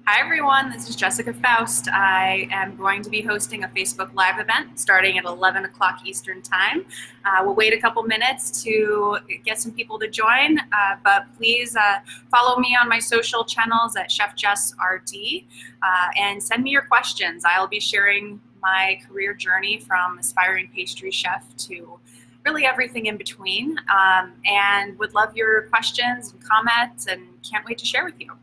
Hi everyone, this is Jessica Foust. I am going to be hosting a Facebook Live event starting at 11 o'clock Eastern Time. We'll wait a couple minutes to get some people to join, but please follow me on my social channels at Chef Jess RD and send me your questions. I'll be sharing my career journey from aspiring pastry chef to really everything in between, and would love your questions and comments and can't wait to share with you.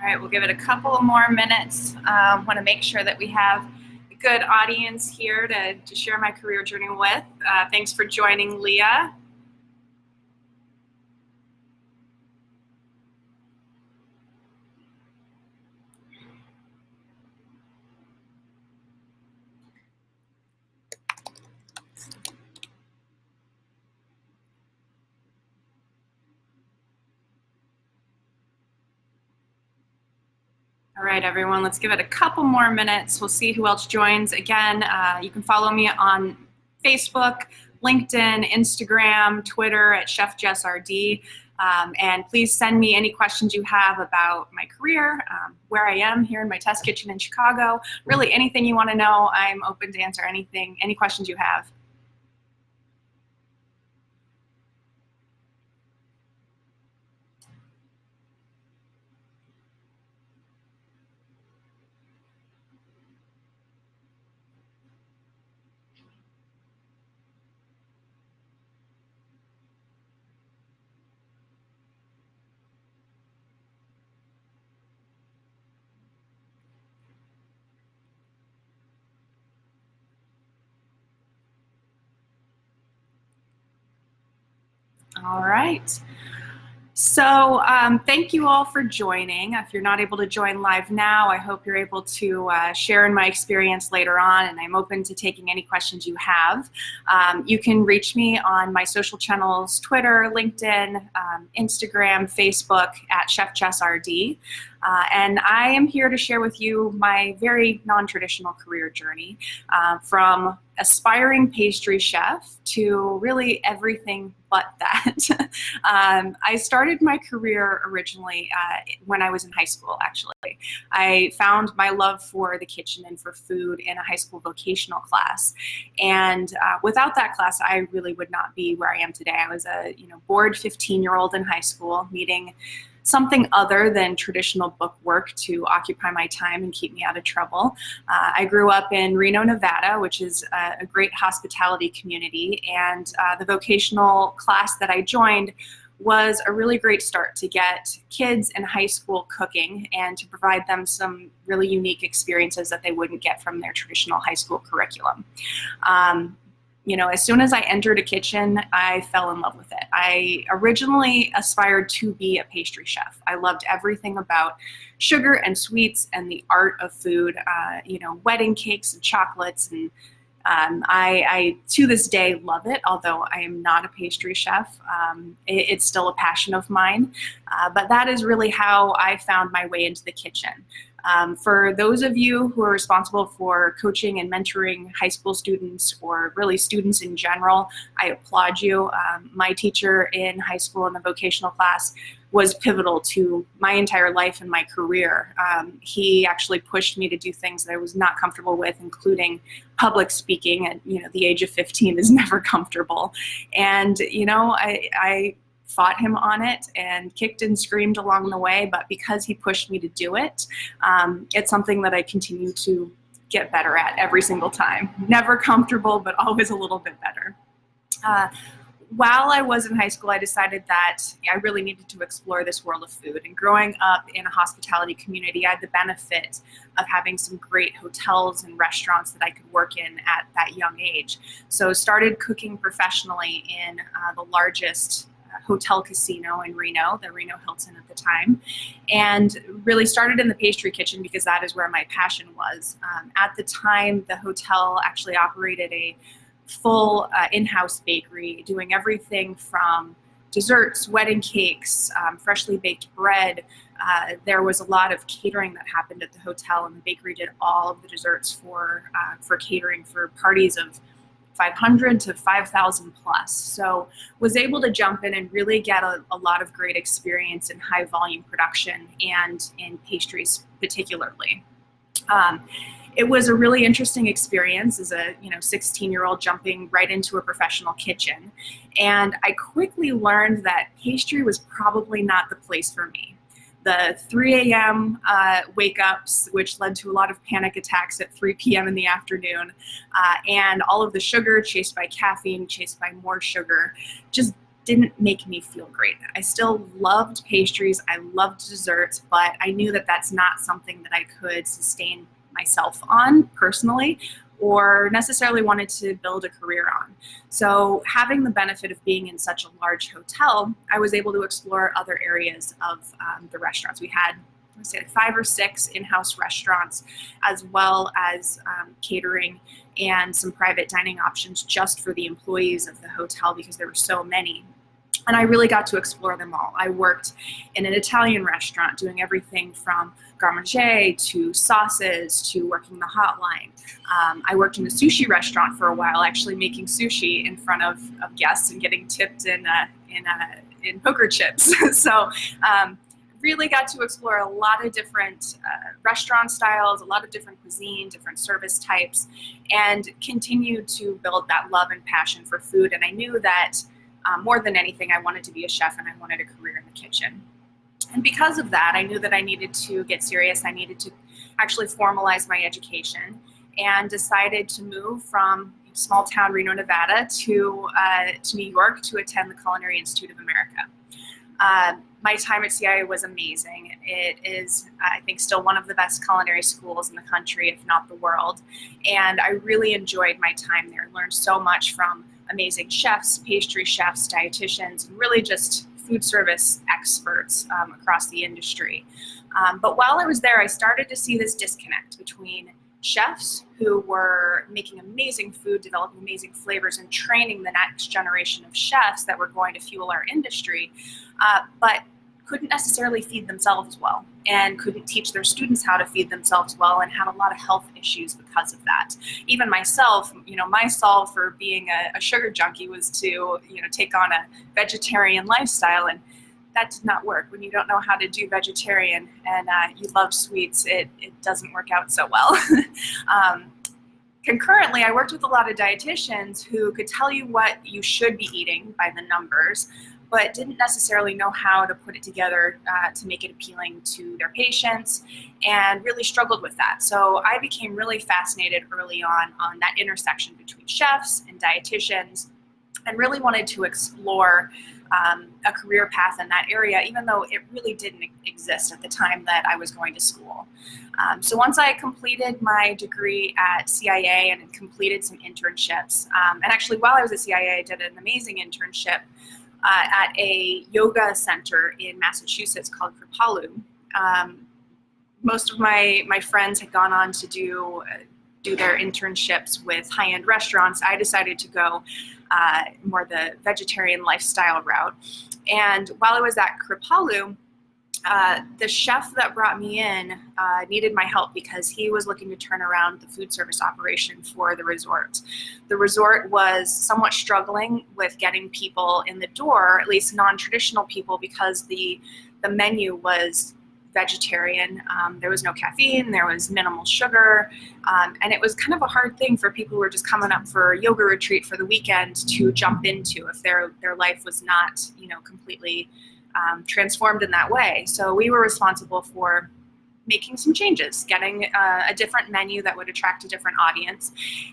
All right, we'll give it a couple more minutes. Want to make sure that we have a good audience here to share my career journey with. Thanks for joining, Leah. All right, everyone, let's give it a couple more minutes. We'll see who else joins. Again, you can follow me on Facebook, LinkedIn, Instagram, Twitter at Chef Jess RD. And please send me any questions you have about my career, where I am here in my test kitchen in Chicago. Really anything you want to know, I'm open to answer anything, any questions you have. All right. So thank you all for joining. If you're not able to join live now, I hope you're able to share in my experience later on, and I'm open to taking any questions you have. You can reach me on my social channels, Twitter, LinkedIn, Instagram, Facebook at Chef Jess RD. And I am here to share with you my very non-traditional career journey from aspiring pastry chef to really everything but that. I started my career originally when I was in high school, actually. I found my love for the kitchen and for food in a high school vocational class. And without that class, I really would not be where I am today. I was a bored 15-year-old in high school needing something other than traditional book work to occupy my time and keep me out of trouble. I grew up in Reno, Nevada, which is a great hospitality community, and the vocational class that I joined was a really great start to get kids in high school cooking and to provide them some really unique experiences that they wouldn't get from their traditional high school curriculum. As soon as I entered a kitchen, I fell in love with it. I originally aspired to be a pastry chef. I loved everything about sugar and sweets and the art of food, wedding cakes and chocolates. And I to this day, love it, although I am not a pastry chef. It's still a passion of mine. But that is really how I found my way into the kitchen. For those of you who are responsible for coaching and mentoring high school students or really students in general, I applaud you. My teacher in high school in the vocational class was pivotal to my entire life and my career. He actually pushed me to do things that I was not comfortable with, including public speaking. At the age of 15 is never comfortable. And I fought him on it and kicked and screamed along the way, but because he pushed me to do it, it's something that I continue to get better at every single time. Never comfortable, but always a little bit better. while I was in high school, I decided that I really needed to explore this world of food. And growing up in a hospitality community, I had the benefit of having some great hotels and restaurants that I could work in at that young age. So started cooking professionally in the largest hotel casino in Reno, the Reno Hilton at the time, and really started in the pastry kitchen because that is where my passion was. At the time, the hotel actually operated a full in-house bakery, doing everything from desserts, wedding cakes, freshly baked bread. There was a lot of catering that happened at the hotel, and the bakery did all of the desserts for catering for parties of 500 to 5,000 plus. So was able to jump in and really get a lot of great experience in high volume production and in pastries particularly. It was a really interesting experience as a 16-year-old jumping right into a professional kitchen. And I quickly learned that pastry was probably not the place for me. The 3 a.m. wake-ups, which led to a lot of panic attacks at 3 p.m. in the afternoon, and all of the sugar chased by caffeine, chased by more sugar, just didn't make me feel great. I still loved pastries, I loved desserts, but I knew that that's not something that I could sustain myself on personally, or necessarily wanted to build a career on. So having the benefit of being in such a large hotel, I was able to explore other areas of the restaurants. We had, let's say, 5 or 6 in-house restaurants, as well as catering and some private dining options just for the employees of the hotel because there were so many. And I really got to explore them all. I worked in an Italian restaurant doing everything from garde manger to sauces to working the hotline. I worked in a sushi restaurant for a while, actually making sushi in front of guests and getting tipped in poker chips. So really got to explore a lot of different restaurant styles, a lot of different cuisine, different service types, and continued to build that love and passion for food. And I knew that more than anything, I wanted to be a chef and I wanted a career in the kitchen. And because of that, I knew that I needed to get serious. I needed to actually formalize my education and decided to move from small town Reno, Nevada to New York to attend the Culinary Institute of America. My time at CIA was amazing. It is, I think, still one of the best culinary schools in the country, if not the world. And I really enjoyed my time there. Learned so much from amazing chefs, pastry chefs, dietitians, and really just food service experts across the industry. But while I was there, I started to see this disconnect between chefs who were making amazing food, developing amazing flavors, and training the next generation of chefs that were going to fuel our industry, but couldn't necessarily feed themselves well and couldn't teach their students how to feed themselves well and had a lot of health issues because of that. Even myself, my solve for being a sugar junkie was to, take on a vegetarian lifestyle, and that did not work. When you don't know how to do vegetarian and you love sweets, it doesn't work out so well. Concurrently, I worked with a lot of dietitians who could tell you what you should be eating by the numbers, but didn't necessarily know how to put it together to make it appealing to their patients, and really struggled with that. So I became really fascinated early on that intersection between chefs and dietitians, and really wanted to explore a career path in that area, even though it really didn't exist at the time that I was going to school. So once I completed my degree at CIA and completed some internships, and actually while I was at CIA, I did an amazing internship at a yoga center in Massachusetts called Kripalu. Most of my friends had gone on to do their internships with high-end restaurants. I decided to go more the vegetarian lifestyle route. And while I was at Kripalu, the chef that brought me in needed my help because he was looking to turn around the food service operation for the resort. The resort was somewhat struggling with getting people in the door, at least non-traditional people, because the menu was vegetarian. There was no caffeine, there was minimal sugar, and it was kind of a hard thing for people who were just coming up for a yoga retreat for the weekend to jump into if their life was not, completely transformed in that way. So we were responsible for making some changes, getting a different menu that would attract a different audience,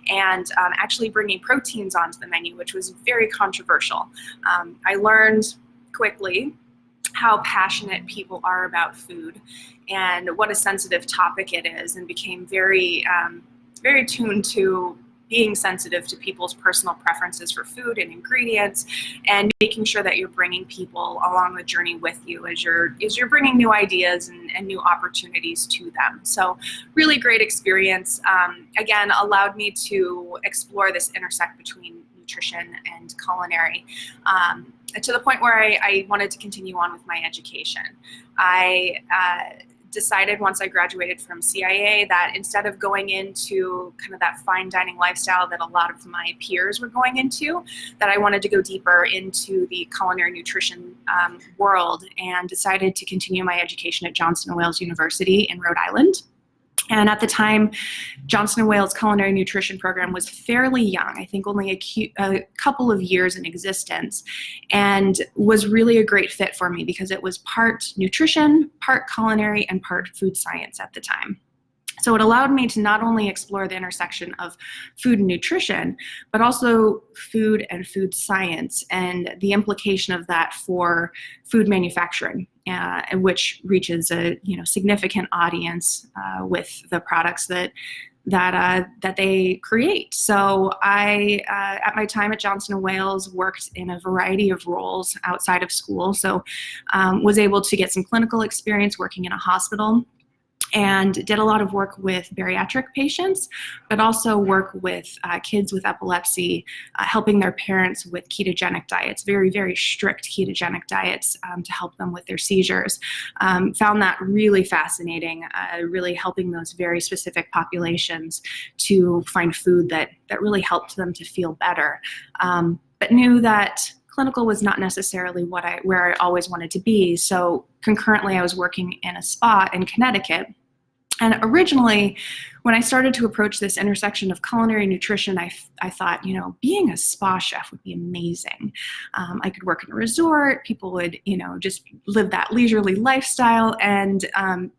and actually bringing proteins onto the menu, which was very controversial. I learned quickly how passionate people are about food and what a sensitive topic it is, and became very, very tuned to being sensitive to people's personal preferences for food and ingredients, and making sure that you're bringing people along the journey with you as you're bringing new ideas and new opportunities to them. So really great experience. Again, allowed me to explore this intersect between nutrition and culinary, to the point where I wanted to continue on with my education. I decided once I graduated from CIA that instead of going into kind of that fine dining lifestyle that a lot of my peers were going into, that I wanted to go deeper into the culinary nutrition world, and decided to continue my education at Johnson & Wales University in Rhode Island. And at the time, Johnson & Wales Culinary Nutrition Program was fairly young, I think only a couple of years in existence, and was really a great fit for me because it was part nutrition, part culinary, and part food science at the time. So it allowed me to not only explore the intersection of food and nutrition, but also food and food science and the implication of that for food manufacturing, which reaches a significant audience with the products that they create. So I, at my time at Johnson & Wales, worked in a variety of roles outside of school. So was able to get some clinical experience working in a hospital, and did a lot of work with bariatric patients, but also work with kids with epilepsy, helping their parents with ketogenic diets, very, very strict ketogenic diets, to help them with their seizures. Found that really fascinating, really helping those very specific populations to find food that really helped them to feel better. But knew that clinical was not necessarily where I always wanted to be. So concurrently, I was working in a spa in Connecticut. And originally, when I started to approach this intersection of culinary nutrition, I thought, being a spa chef would be amazing. I could work in a resort, people would, just live that leisurely lifestyle and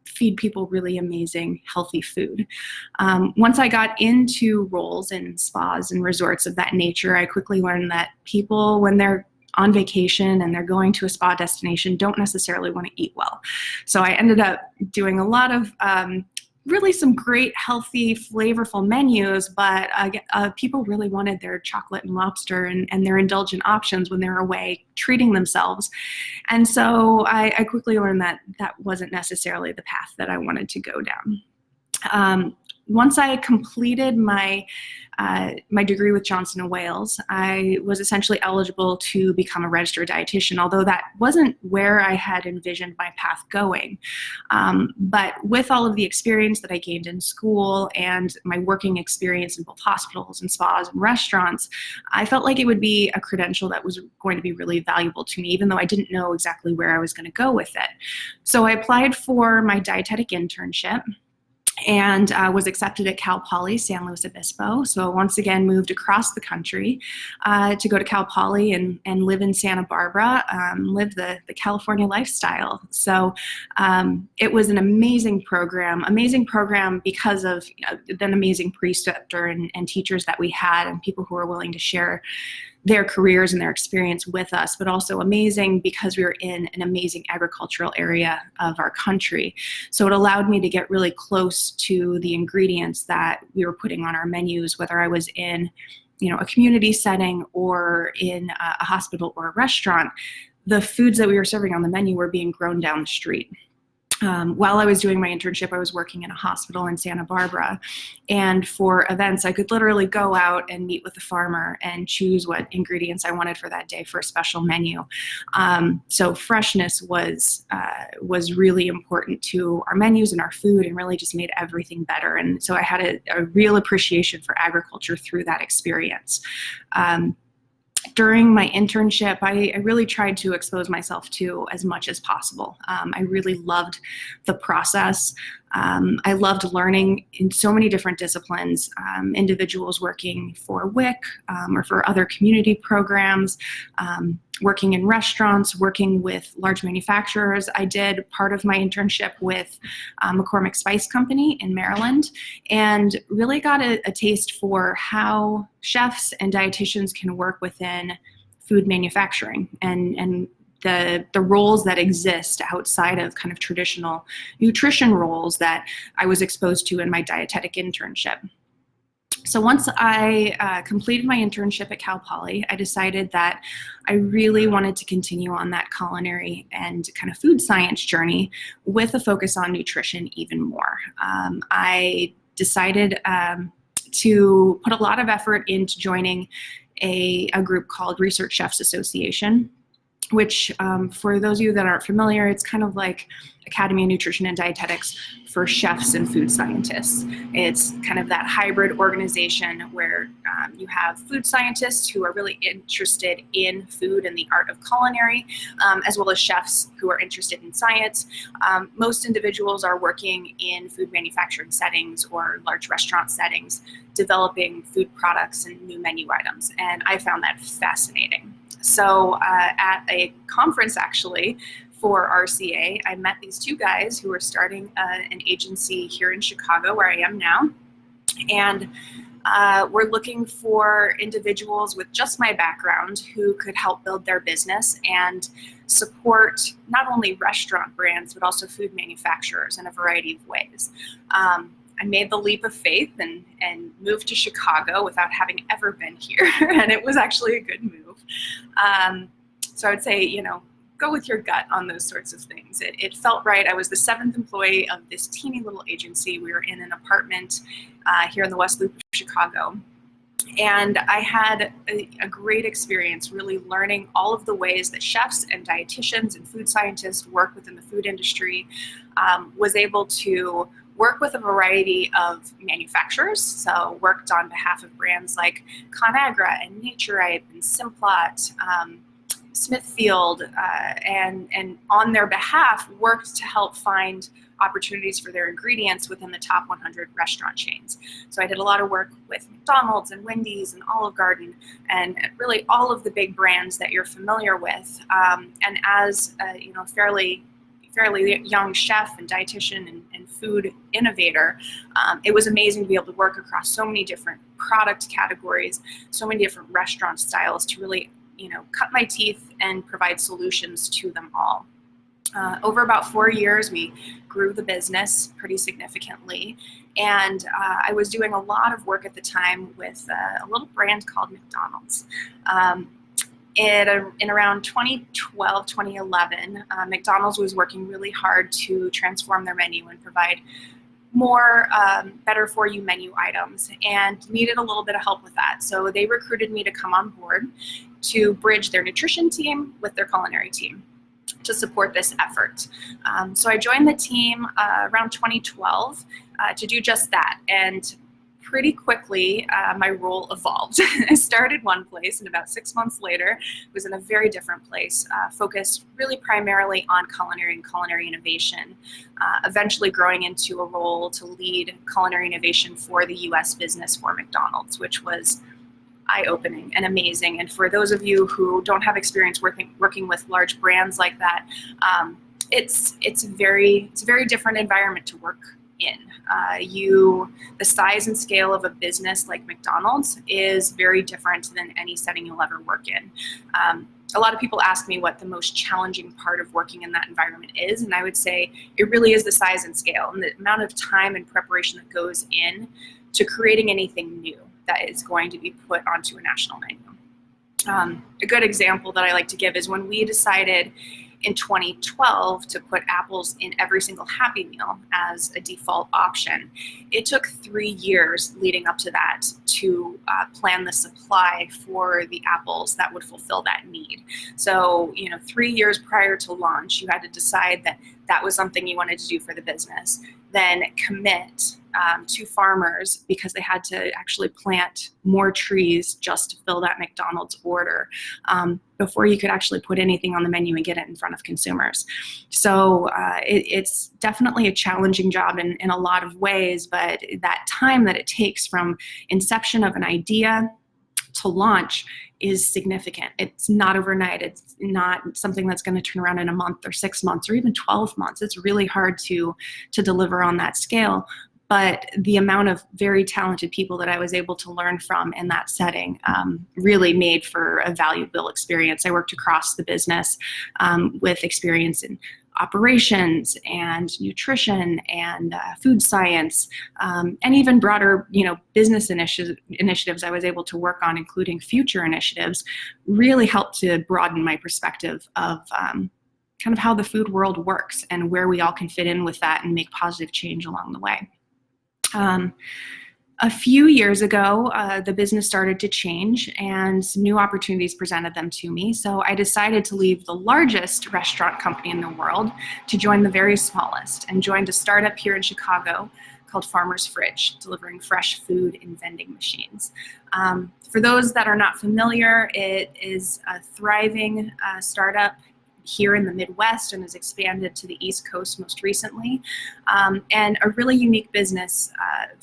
feed people really amazing, healthy food. Once I got into roles in spas and resorts of that nature, I quickly learned that people, when they're on vacation and they're going to a spa destination, don't necessarily want to eat well. So I ended up doing a lot of really some great, healthy, flavorful menus, but people really wanted their chocolate and lobster and their indulgent options when they were away treating themselves. And so I quickly learned that wasn't necessarily the path that I wanted to go down. Once I completed my degree with Johnson & Wales, I was essentially eligible to become a registered dietitian, although that wasn't where I had envisioned my path going. But with all of the experience that I gained in school and my working experience in both hospitals and spas and restaurants, I felt like it would be a credential that was going to be really valuable to me, even though I didn't know exactly where I was going to go with it. So I applied for my dietetic internship, and was accepted at Cal Poly San Luis Obispo. So once again moved across the country to go to Cal Poly and live in Santa Barbara, live the California lifestyle. So it was an amazing program because of the amazing preceptor and teachers that we had, and people who were willing to share their careers and their experience with us, but also amazing because we were in an amazing agricultural area of our country. So it allowed me to get really close to the ingredients that we were putting on our menus, whether I was in a community setting or in a hospital or a restaurant. The foods that we were serving on the menu were being grown down the street. While I was doing my internship, I was working in a hospital in Santa Barbara, and for events, I could literally go out and meet with the farmer and choose what ingredients I wanted for that day for a special menu. So freshness was really important to our menus and our food, and really just made everything better. And so I had a real appreciation for agriculture through that experience. During my internship, I really tried to expose myself to as much as possible. I really loved the process I loved learning in so many different disciplines, individuals working for WIC or for other community programs, working in restaurants, working with large manufacturers. I did part of my internship with McCormick Spice Company in Maryland, and really got a taste for how chefs and dietitians can work within food manufacturing and the roles that exist outside of kind of traditional nutrition roles that I was exposed to in my dietetic internship. So once I completed my internship at Cal Poly, I decided that I really wanted to continue on that culinary and kind of food science journey with a focus on nutrition even more. I decided to put a lot of effort into joining a group called Research Chefs Association, which for those of you that aren't familiar, it's kind of like Academy of Nutrition and Dietetics for chefs and food scientists. It's kind of that hybrid organization where you have food scientists who are really interested in food and the art of culinary, as well as chefs who are interested in science. Most individuals are working in food manufacturing settings or large restaurant settings, developing food products and new menu items, and I found that fascinating. So at a conference actually for RCA, I met these two guys who were starting an agency here in Chicago where I am now. And we're looking for individuals with just my background who could help build their business and support not only restaurant brands, but also food manufacturers in a variety of ways. I made the leap of faith and moved to Chicago without having ever been here, and it was actually a good move. So I would say, go with your gut on those sorts of things. It felt right. I was the 7th employee of this teeny little agency. We were in an apartment here in the West Loop of Chicago. And I had a great experience really learning all of the ways that chefs and dietitians and food scientists work within the food industry. Was able to work with a variety of manufacturers, so worked on behalf of brands like Conagra and Naturipe and Simplot, Smithfield, and on their behalf worked to help find opportunities for their ingredients within the top 100 restaurant chains. So I did a lot of work with McDonald's and Wendy's and Olive Garden and really all of the big brands that you're familiar with. And as a fairly young chef and dietitian and food innovator, it was amazing to be able to work across so many different product categories, so many different restaurant styles to really cut my teeth and provide solutions to them all. Over about 4 years, we grew the business pretty significantly, and I was doing a lot of work at the time with a little brand called McDonald's. In around 2012, 2011, McDonald's was working really hard to transform their menu and provide more better for you menu items, and needed a little bit of help with that. So they recruited me to come on board to bridge their nutrition team with their culinary team to support this effort. So I joined the team around 2012 to do just that, and pretty quickly my role evolved. I started one place, and about 6 months later was in a very different place, focused really primarily on culinary and culinary innovation, eventually growing into a role to lead culinary innovation for the US business for McDonald's, which was eye-opening and amazing. And for those of you who don't have experience working with large brands like that, it's a very different environment to work in. The size and scale of a business like McDonald's is very different than any setting you'll ever work in. A lot of people ask me what the most challenging part of working in that environment is, and I would say it really is the size and scale and the amount of time and preparation that goes in to creating anything new that is going to be put onto a national menu. A good example that I like to give is when we decided in 2012 to put apples in every single Happy Meal as a default option. It took 3 years leading up to that to plan the supply for the apples that would fulfill that need. So, 3 years prior to launch, you had to decide that that was something you wanted to do for the business, then commit to farmers because they had to actually plant more trees just to fill that McDonald's order before you could actually put anything on the menu and get it in front of consumers. So it's definitely a challenging job in a lot of ways, but that time that it takes from inception of an idea to launch is significant. It's not overnight. It's not something that's going to turn around in a month or 6 months or even 12 months. It's really hard to deliver on that scale. But the amount of very talented people that I was able to learn from in that setting really made for a valuable experience. I worked across the business with experience in operations and nutrition and food science, and even broader, business initiatives I was able to work on, including future initiatives, really helped to broaden my perspective of kind of how the food world works and where we all can fit in with that and make positive change along the way. A few years ago, the business started to change and some new opportunities presented them to me. So I decided to leave the largest restaurant company in the world to join the very smallest, and joined a startup here in Chicago called Farmer's Fridge, delivering fresh food in vending machines. For those that are not familiar, it is a thriving startup here in the Midwest and has expanded to the East Coast most recently, and a really unique business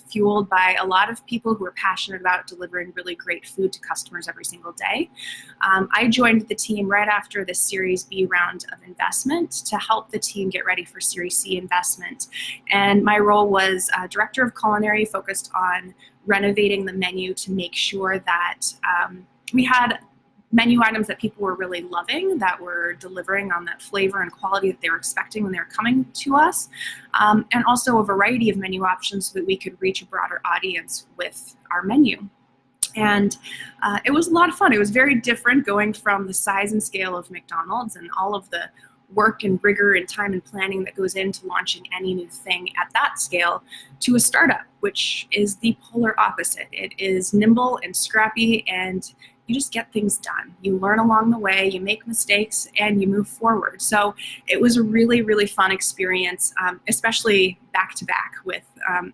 fueled by a lot of people who are passionate about delivering really great food to customers every single day. I joined the team right after the Series B round of investment to help the team get ready for Series C investment, and my role was Director of Culinary, focused on renovating the menu to make sure that we had menu items that people were really loving, that were delivering on that flavor and quality that they were expecting when they were coming to us, and also a variety of menu options so that we could reach a broader audience with our menu. And it was a lot of fun. It was very different going from the size and scale of McDonald's and all of the work and rigor and time and planning that goes into launching any new thing at that scale to a startup, which is the polar opposite. It is nimble and scrappy, and you just get things done. You learn along the way, you make mistakes, and you move forward. So it was a really, really fun experience, especially back-to-back with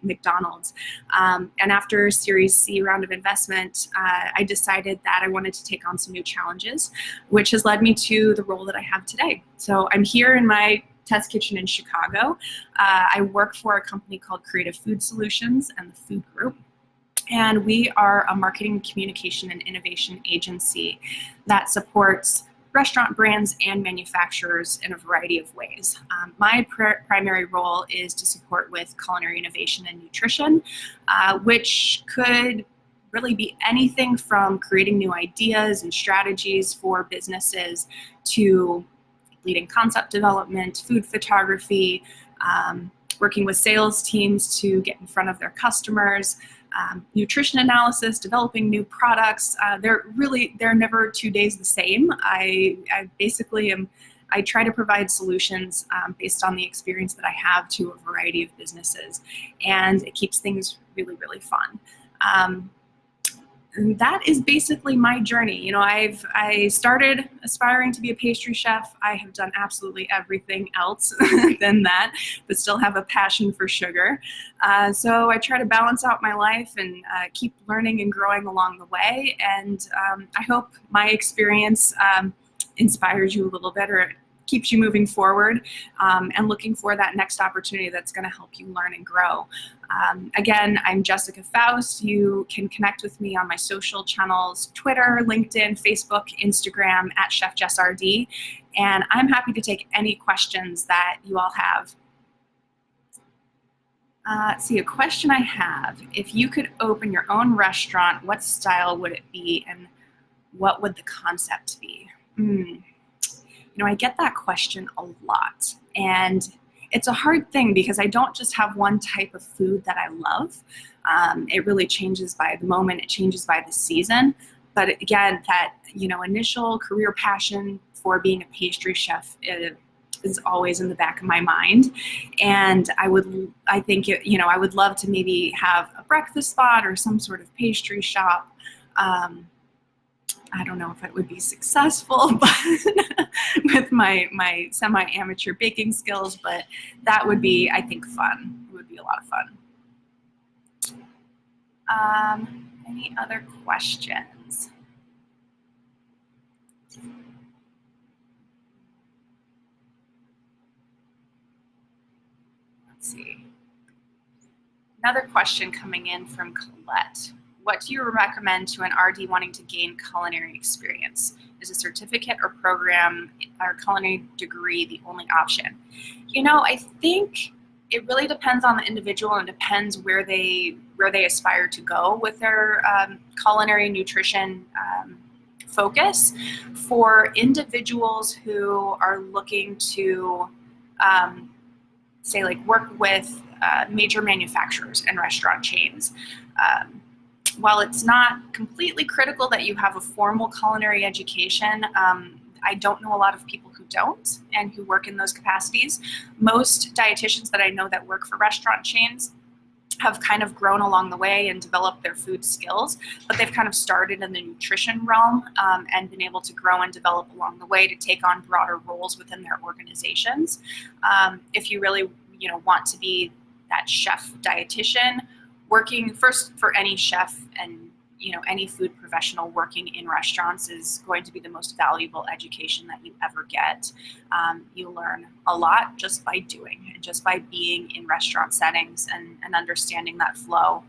McDonald's. And after Series C round of investment, I decided that I wanted to take on some new challenges, which has led me to the role that I have today. So I'm here in my test kitchen in Chicago. I work for a company called Creative Food Solutions and the Food Group. And we are a marketing, communication, and innovation agency that supports restaurant brands and manufacturers in a variety of ways. My primary role is to support with culinary innovation and nutrition, which could really be anything from creating new ideas and strategies for businesses to leading concept development, food photography, working with sales teams to get in front of their customers, nutrition analysis, developing new products. They're never 2 days the same. I try to provide solutions based on the experience that I have to a variety of businesses, and it keeps things really, really fun. And that is basically my journey. I started aspiring to be a pastry chef. I have done absolutely everything else than that, but still have a passion for sugar. So I try to balance out my life and keep learning and growing along the way. And I hope my experience inspires you a little bit, or keeps you moving forward and looking for that next opportunity that's going to help you learn and grow. Again, I'm Jessica Foust. You can connect with me on my social channels: Twitter, LinkedIn, Facebook, Instagram, at Chef Jess RD. And I'm happy to take any questions that you all have. Let's see, a question I have: if you could open your own restaurant, what style would it be, and what would the concept be? I get that question a lot, and it's a hard thing because I don't just have one type of food that I love. It really changes by the moment, it changes by the season. But again, that initial career passion for being a pastry chef is always in the back of my mind. And I would love to maybe have a breakfast spot or some sort of pastry shop. I don't know if it would be successful but with my semi-amateur baking skills, but that would be, I think, fun. It would be a lot of fun. Any other questions? Let's see. Another question coming in from Colette. What do you recommend to an RD wanting to gain culinary experience? Is a certificate or program or culinary degree the only option? You know, I think it really depends on the individual and depends where they aspire to go with their culinary nutrition focus. For individuals who are looking to say like work with major manufacturers and restaurant chains, while it's not completely critical that you have a formal culinary education, I don't know a lot of people who don't and who work in those capacities. Most dietitians that I know that work for restaurant chains have kind of grown along the way and developed their food skills, but they've kind of started in the nutrition realm and been able to grow and develop along the way to take on broader roles within their organizations. If you really, want to be that chef dietitian, working first for any chef and any food professional working in restaurants is going to be the most valuable education that you ever get. You learn a lot just by doing, and just by being in restaurant settings and understanding that flow.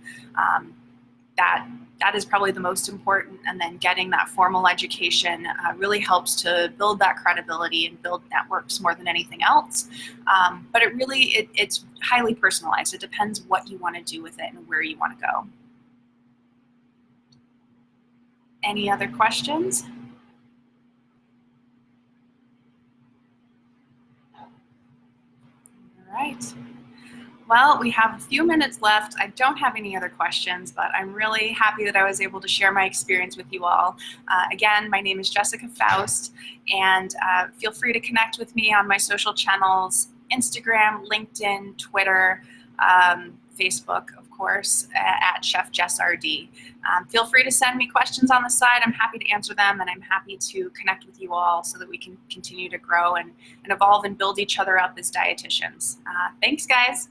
That is probably the most important, and then getting that formal education really helps to build that credibility and build networks more than anything else. But it's highly personalized. It depends what you want to do with it and where you want to go. Any other questions? All right. Well, we have a few minutes left. I don't have any other questions, but I'm really happy that I was able to share my experience with you all. Again, my name is Jessica Foust, and feel free to connect with me on my social channels, Instagram, LinkedIn, Twitter, Facebook, of course, at Chef Jess RD. Feel free to send me questions on the side. I'm happy to answer them, and I'm happy to connect with you all so that we can continue to grow and evolve and build each other up as dietitians. Thanks, guys.